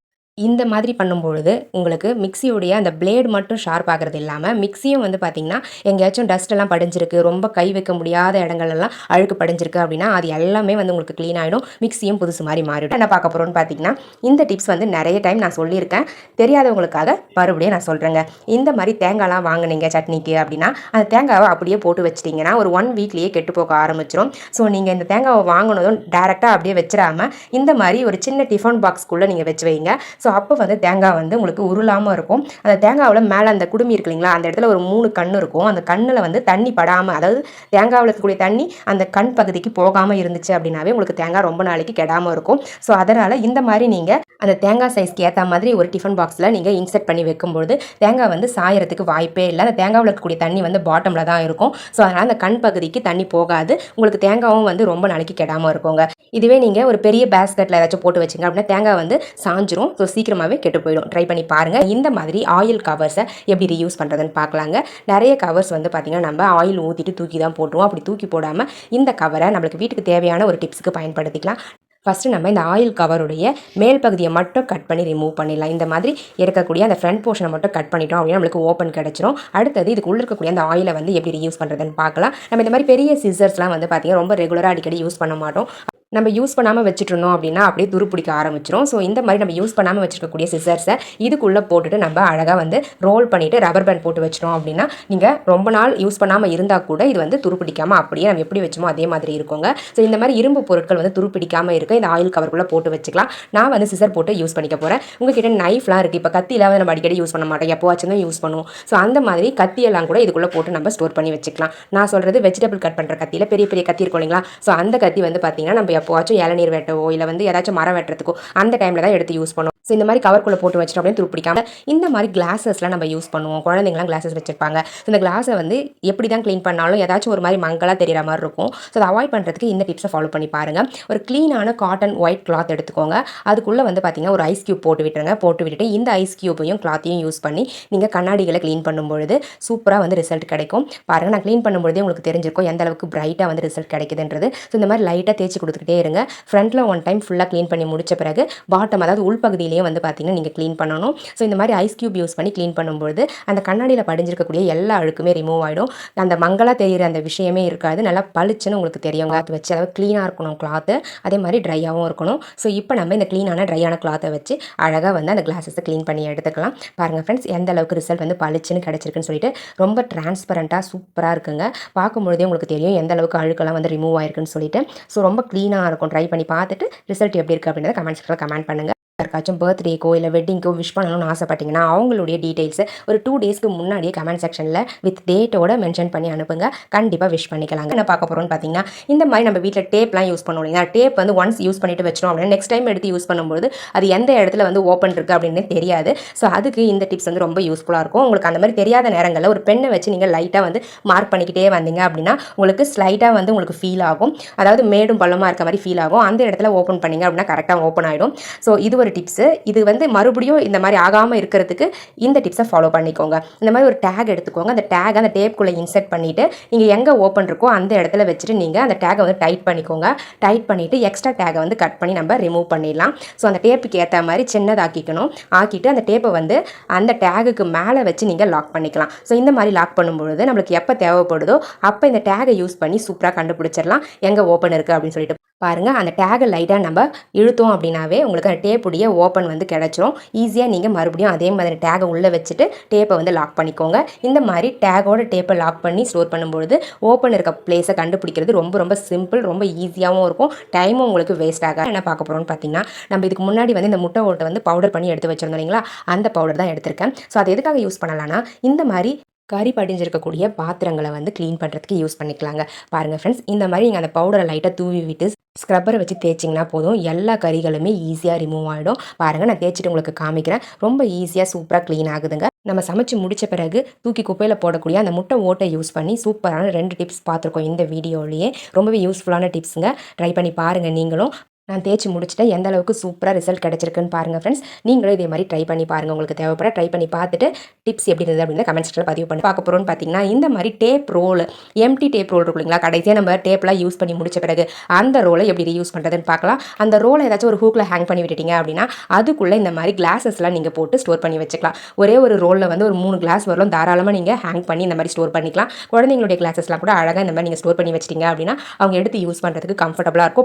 இந்த மாதிரி பண்ணும்பொழுது உங்களுக்கு மிக்ஸியுடைய அந்த பிளேடு மட்டும் ஷார்ப் ஆகிறது இல்லாமல் மிக்ஸியும் வந்து பார்த்திங்கன்னா எங்கேயாச்சும் டஸ்ட்டெல்லாம் படிஞ்சிருக்கு, ரொம்ப கை வைக்க முடியாத இடங்கள்லாம் அழுக்கு படிஞ்சிருக்கு அப்படின்னா அது எல்லாமே வந்து உங்களுக்கு க்ளீன் ஆகிடும். மிக்ஸியும் புதுசு மாதிரி மாறிடும். என்ன பார்க்க போகிறோன்னு பார்த்தீங்கன்னா இந்த டிப்ஸ் வந்து நிறைய டைம் நான் சொல்லியிருக்கேன். தெரியாதவங்களுக்காக மறுபடியும் நான் சொல்கிறேங்க. இந்த மாதிரி தேங்காய்லாம் வாங்கினீங்க சட்னிக்கு அப்படின்னா அந்த தேங்காவை அப்படியே போட்டு வச்சிட்டிங்கன்னா ஒரு 1 வீக்லேயே கெட்டு போக ஆரம்பிச்சிடும். ஸோ நீங்கள் இந்த தேங்காவை வாங்கினதும் டேரெக்டாக அப்படியே வச்சிடாமல் இந்த மாதிரி ஒரு சின்ன டிஃபன் பாக்ஸ்க்குள்ளே நீங்கள் வச்சு வைங்க. ஸோ அப்போ வந்து தேங்காய் வந்து உங்களுக்கு உருளாமல் இருக்கும். அந்த தேங்காவில் மேலே அந்த குடுமி இருக்கு இல்லைங்களா, அந்த இடத்துல ஒரு 3 கண் இருக்கும். அந்த கண்ணில் வந்து தண்ணி படாமல், அதாவது தேங்காவில் இருக்கக்கூடிய தண்ணி அந்த கண் பகுதிக்கு போகாமல் இருந்துச்சு அப்படின்னாவே உங்களுக்கு தேங்காய் ரொம்ப நாளைக்கு கெடாமல் இருக்கும். ஸோ அதனால் இந்த மாதிரி நீங்கள் அந்த தேங்காய் சைஸ்க்கு ஏற்ற மாதிரி ஒரு டிஃபன் பாக்ஸில் நீங்கள் இன்செர்ட் பண்ணி வைக்கும்போது தேங்காய் வந்து சாயறதுக்கு வாய்ப்பே இல்லை. அந்த தேங்காவில் இருக்கக்கூடிய தண்ணி வந்து பாட்டமில் தான் இருக்கும். ஸோ அதனால் அந்த கண் பகுதிக்கு தண்ணி போகாது. உங்களுக்கு தேங்காயும் வந்து ரொம்ப நாளைக்கு கெடாமல் இருக்குங்க. இதுவே நீங்கள் ஒரு பெரிய பேஸ்கெட்டில் ஏதாச்சும் போட்டு வச்சிங்க அப்படின்னா தேங்காய் வந்து சாஞ்சிரும். ஸோ சீக்கிரமாகவே கெட்டு போயிடும். ட்ரை பண்ணி பாருங்கள். இந்த மாதிரி ஆயில் கவர்ஸை எப்படி ரீயூஸ் பண்ணுறதுன்னு பார்க்கலாங்க. நிறைய கவர்ஸ் வந்து பார்த்திங்கன்னா நம்ம ஆயில் ஊற்றிட்டு தூக்கி தான் போட்டுருவோம். அப்படி தூக்கி போடாமல் இந்த கவரை நம்மளுக்கு வீட்டுக்கு தேவையான ஒரு டிப்ஸுக்கு பயன்படுத்திக்கலாம். ஃபஸ்ட்டு நம்ம இந்த ஆயில் கவருடைய மேல் பகுதியை மட்டும் கட் பண்ணி ரிமூவ் பண்ணிடலாம். இந்த மாதிரி இருக்கக்கூடிய அந்த ஃப்ரண்ட் போர்ஷனை மட்டும் கட் பண்ணிட்டோம் அப்படின்னா நம்மளுக்கு ஓப்பன் கிடச்சிரும். அடுத்தது இதுக்குள்ளே இருக்கக்கூடிய அந்த ஆயிலை வந்து எப்படி ரீயூஸ் பண்ணுறதுன்னு பார்க்கலாம். நம்ம இந்த மாதிரி பெரிய சிசர்ஸ்லாம் வந்து பார்த்திங்கன்னா ரொம்ப ரெகுலராக அடிக்கடி யூஸ் பண்ண மாட்டோம். நம்ம யூஸ் பண்ணாமல் வச்சுட்டு இருந்தோம் அப்படின்னா அப்படியே துருப்பிடிக்க ஆரம்பிச்சிடும். ஸோ இந்த மாதிரி நம்ம யூஸ் பண்ணாமல் வச்சுருக்கக்கூடிய சிசர்ஸை இதுக்குள்ளே போட்டுட்டு நம்ம அழகாக வந்து ரோல் பண்ணிவிட்டு ரப்பர் பேண்ட் போட்டு வச்சிட்டோம் அப்படின்னா நீங்கள் ரொம்ப நாள் யூஸ் பண்ணாமல் இருந்தால் கூட இது வந்து துருப்பிடிக்காமல் அப்படியே நம்ம எப்படி வச்சோமோ அதே மாதிரி இருக்குங்க. ஸோ இந்த மாதிரி இரும்பு பொருட்கள் வந்து துருப்பிடிக்காமல் இருக்க இந்த ஆயில் கவருக்குள்ளே போட்டு வச்சுக்கலாம். நான் வந்து சிசர் போட்டு யூஸ் பண்ணிக்க போகிறேன். உங்ககிட்ட நைஃப்லாம் இருக்குது. இப்போ கத்தியில் வந்து நம்ம அடிக்கடி யூஸ் பண்ண மாட்டோம், எப்போவாச்சும் தான் யூஸ் பண்ணுவோம். ஸோ அந்த மாதிரி கத்தியெல்லாம் கூட இதுக்குள்ளே போட்டு நம்ம ஸ்டோர் பண்ணி வச்சுக்கலாம். நான் சொல்கிறது வெஜிடபிள் கட் பண்ணுற கத்தியில் பெரிய பெரிய கத்தி இருக்கும் இல்லைங்களா, ஸோ அந்த கத்தி வந்து பார்த்திங்கன்னா நம்ம எப்போவாச்சும் இளநீர் வெட்டவோ இல்லை வந்து ஏதாச்சும் மரம் வெட்டுறதுக்கோ அந்த டைமில் தான் எடுத்து யூஸ் பண்ணுவோம். ஸோ இந்த மாதிரி கவர்க்குள்ளே போட்டு வச்சிட்டோம் அப்படின்னு துருப்பிடிக்காம இந்த மாதிரி கிளாஸஸ்லாம் நம்ம யூஸ் பண்ணுவோம். குழந்தைங்களாம் கிளாஸஸ் வச்சிருப்பாங்க. ஸோ இந்த கிளாஸை வந்து எப்படி தான் க்ளீன் பண்ணாலும் ஏதாச்சும் ஒரு மாதிரி மங்கலாக தெரிகிற மாதிரி இருக்கும். ஸோ அதை அவாய்ட் பண்ணுறதுக்கு இந்த டிப்ஸை ஃபாலோ பண்ணி பாருங்கள். ஒரு க்ளீனான காட்டன் ஒயிட் கிளாத் எடுத்துக்கோங்க. அதுக்குள்ளே வந்து பார்த்திங்கன்னா ஒரு ஐஸ் க்யூப் போட்டு விட்டுருங்க. போட்டு விட்டுட்டு இந்த ஐஸ் க்யூப்பையும் கிளாத்தையும் யூஸ் பண்ணி நீங்கள் கண்ணாடிகளை க்ளீன் பண்ணும்பொழுது சூப்பராக வந்து ரிசல்ட் கிடைக்கும். பாருங்கள், நான் க்ளீன் பண்ணும்பொழுதே உங்களுக்கு தெரிஞ்சிருக்கும் எந்த அளவுக்கு பிரைட்டாக வந்து ரிசல்ட் கிடைக்குதுன்றது. ஸோ இந்த மாதிரி லைட்டாக தேய்ச்சி கொடுத்துக்கிட்டே இருங்க. ஃப்ரண்ட்டில் 1 டைம் ஃபுல்லாக க்ளீன் பண்ணி முடிச்ச பிறகு பாட்டம், அதாவது உள்பகுதியிலையும் வந்து பார்த்திங்கன்னா நீங்கள் க்ளீன் பண்ணணும். ஸோ இந்த மாதிரி ஐஸ் க்யூப் யூஸ் பண்ணி க்ளீன் பண்ணும்போது அந்த கண்ணாடியில் படிஞ்சிருக்கக்கூடிய எல்லா அழுக்குமே ரிமூவ் ஆகிடும். அந்த மங்கலாக தெரிகிற அந்த விஷயமே இருக்காது. நல்லா பளிச்சுன்னு உங்களுக்கு தெரியும். கிளாத் வச்சு அதாவது க்ளீனாக இருக்கணும் கிளாத்து, அதே மாதிரி ட்ரையாகவும் இருக்கணும். ஸோ இப்போ நம்ம இந்த ட்ரையான கிளாத்தை வச்சு அழகாக வந்து அந்த கிளாஸஸை க்ளீன் பண்ணி எடுத்துக்கலாம். பாருங்கள் ஃப்ரெண்ட்ஸ், எந்த அளவுக்கு ரிசல்ட் வந்து பளிச்சுன்னு கிடச்சிருக்குன்னு சொல்லிட்டு ரொம்ப டிரான்ஸ்பரண்ட்டாக சூப்பராக இருக்குங்க. பார்க்கும்பொழுதே உங்களுக்கு தெரியும் எந்த அளவுக்கு அழுக்கெல்லாம் வந்து ரிமூவ் ஆயிருக்குன்னு சொல்லிட்டு. ஸோ ரொம்ப க்ளீனாக இருக்கும். ட்ரை பண்ணி பார்த்துட்டு ரிசல்ட் எப்படி இருக்குது அப்படின்றத கமெண்ட் செக்ஷனில் கமெண்ட் பண்ணுங்கள். யாருக்காச்சும் பர்த்டேக்கோ இல்லை வெட்டிங்க்கோ விஷ் பண்ணணும்னு ஆசைப்பட்டீங்கன்னா அவங்களுடைய டீட்டெயில்ஸை ஒரு 2 டேஸ்க்கு முன்னாடியே கமெண்ட் செக்ஷனில் வித் டேட்டோட மென்ஷன் பண்ணி அனுப்புங்க. கண்டிப்பாக விஷ் பண்ணிக்கலாங்க. என்ன பார்க்க போகிறோம்னு பார்த்தீங்கன்னா இந்த மாதிரி நம்ம வீட்டில் டேப்லாம் யூஸ் பண்ணுவோம் இல்லைங்களா, டேப் வந்து ஒன்ஸ் யூஸ் பண்ணிட்டு வச்சிடும் அப்படின்னா நெக்ஸ்ட் டைம் எடுத்து யூஸ் பண்ணும்போது அது எந்த இடத்துல வந்து ஓப்பன் இருக்குது அப்படின்னு தெரியாது. ஸோ அதுக்கு இந்த டிப்ஸ் வந்து ரொம்ப யூஸ்ஃபுல்லாக இருக்கும். உங்களுக்கு அந்த மாதிரி தெரியாத நேரங்களில் ஒரு பெண்ணை வச்சு நீங்கள் லைட்டாக வந்து மார்க் பண்ணிக்கிட்டே வந்தீங்க அப்படின்னா உங்களுக்கு ஸ்லைட்டாக வந்து உங்களுக்கு ஃபீல் ஆகும். அதாவது மேடும் பள்ளமாக இருக்க மாதிரி ஃபீல் ஆகும். அந்த இடத்துல ஓப்பன் பண்ணிங்க அப்படின்னா கரெக்டாக ஓப்பன் ஆகிடும். ஸோ இது ஒரு டிப்ஸு. இது வந்து மறுபடியும் இந்த மாதிரி ஆகாமல் இருக்கிறதுக்கு இந்த டிப்ஸை ஃபாலோ பண்ணிக்கோங்க. இந்த மாதிரி ஒரு டேக் எடுத்துக்கோங்க. அந்த டேக் அந்த டேப்குள்ளே இன்செர்ட் பண்ணிவிட்டு நீங்கள் எங்கே ஓப்பன் இருக்கோ அந்த இடத்துல வச்சுட்டு நீங்கள் அந்த டேகை வந்து டைட் பண்ணிக்கோங்க. டைட் பண்ணிவிட்டு எக்ஸ்ட்ரா டேகை வந்து கட் பண்ணி நம்ம ரிமூவ் பண்ணிடலாம். ஸோ அந்த டேப்புக்கு ஏற்ற மாதிரி சின்னதாக்கிக்கணும். ஆக்கிட்டு அந்த டேப்பை வந்து அந்த டேகுக்கு மேலே வச்சு நீங்கள் லாக் பண்ணிக்கலாம். ஸோ இந்த மாதிரி லாக் பண்ணும்பொழுது நம்மளுக்கு எப்போ தேவைப்படுதோ அப்போ இந்த டேகை யூஸ் பண்ணி சூப்பராக கண்டுபிடிச்சிடலாம் எங்கே ஓப்பன் இருக்குது அப்படின்னு சொல்லிட்டு. பாருங்கள், அந்த டேகை லைட்டாக நம்ம இழுத்தோம் அப்படின்னாவே உங்களுக்கு அந்த டேப்புடைய ஓப்பன் வந்து கிடச்சிரும். ஈஸியாக நீங்கள் மறுபடியும் அதே மாதிரி டேகை உள்ளே வச்சுட்டு டேப்பை வந்து லாக் பண்ணிக்கோங்க. இந்த மாதிரி டேகோட டேப்பை லாக் பண்ணி ஸ்டோர் பண்ணும்பொழுது ஓப்பன் இருக்க பிளேஸை கண்டுபிடிக்கிறது ரொம்ப ரொம்ப சிம்பிள், ரொம்ப ஈஸியாகவும் இருக்கும். டைமும் உங்களுக்கு வேஸ்ட் ஆகாது. என்ன பார்க்க போகிறோம்னு பார்த்தீங்கன்னா நம்ம இதுக்கு முன்னாடி வந்து இந்த முட்டை ஓட்டை வந்து பவுடர் பண்ணி எடுத்து வச்சுருந்தோம் இல்லைங்களா, அந்த பவுடர் தான் எடுத்திருக்கேன். ஸோ அது எதுக்காக யூஸ் பண்ணலான்னா இந்த மாதிரி கறி படிஞ்சிருக்கக்கூடிய பாத்திரங்களை வந்து க்ளீன் பண்ணுறதுக்கு யூஸ் பண்ணிக்கலாங்க. பாருங்கள் ஃப்ரெண்ட்ஸ், இந்த மாதிரி நீங்கள் அந்த பவுடரை லைட்டாக தூவி விட்டு ஸ்க்ரப்பரை வச்சு தேய்ச்சிங்கன்னா போதும், எல்லா கறிகளுமே ஈஸியாக ரிமூவ் ஆகிடும். பாருங்கள், நான் தேய்ச்சிட்டு உங்களுக்கு காமிக்கிறேன். ரொம்ப ஈஸியாக சூப்பராக க்ளீன் ஆகுதுங்க. நம்ம சமைச்சு முடித்த பிறகு தூக்கி குப்பையில் போடக்கூடிய அந்த முட்டை ஓட்டை யூஸ் பண்ணி சூப்பரான 2 டிப்ஸ் பார்த்துருக்கோம் இந்த வீடியோலேயே. ரொம்பவே யூஸ்ஃபுல்லான டிப்ஸுங்க. ட்ரை பண்ணி பாருங்கள் நீங்களும். நான் தேய்ச்சி முடிச்சுட்டேன். எந்த அளவுக்கு சூப்பராக ரிசல்ட் கிடச்சிருக்குன்னு பாருங்கள் ஃப்ரெண்ட்ஸ். நீங்களும் இதே மாதிரி ட்ரை பண்ணி பாருங்கள். உங்களுக்கு தேவைப்பட ட்ரை பண்ணி பார்த்துட்டு டிப்ஸ் எப்படி இருந்தது அப்படின்னு கமெண்ட் செக்ஷனில் பதிவு பண்ணி பார்க்க போகிறோன்னு பார்த்தீங்கன்னா, இந்த மாதிரி tape roll, empty tape roll இருக்கும் இல்லைங்களா, கடைசியாக நம்ம டேப்லாம் யூஸ் பண்ணி முடிச்ச பிறகு அந்த ரோலை எப்படி ரீயூஸ் பண்ணுறதுன்னு பார்க்கலாம். அந்த ரோலை ஏதாச்சும் ஒரு ஹூக்கில் ஹேங் பண்ணி விட்டுட்டீங்க அப்படின்னா அதுக்குள்ளே இந்த மாதிரி கிளாஸஸ்லாம் நீங்கள் போட்டு ஸ்டோர் பண்ணி வச்சுக்கலாம். ஒரே ஒரு ரோலில் வந்து ஒரு 3 கிளாஸ் வரலும் தாராளமாக நீங்கள் ஹேங் பண்ணி இந்த மாதிரி ஸ்டோர் பண்ணிக்கலாம். குழந்தைங்களுடைய கிளாஸஸ்லாம் கூட அழகாக இந்த மாதிரி நீங்கள் ஸ்டோர் பண்ணி வச்சிட்டிங்க அப்படின்னா அவங்க எடுத்து யூஸ் பண்ணுறதுக்கு கம்ஃபர்டபுளாக இருக்கும்.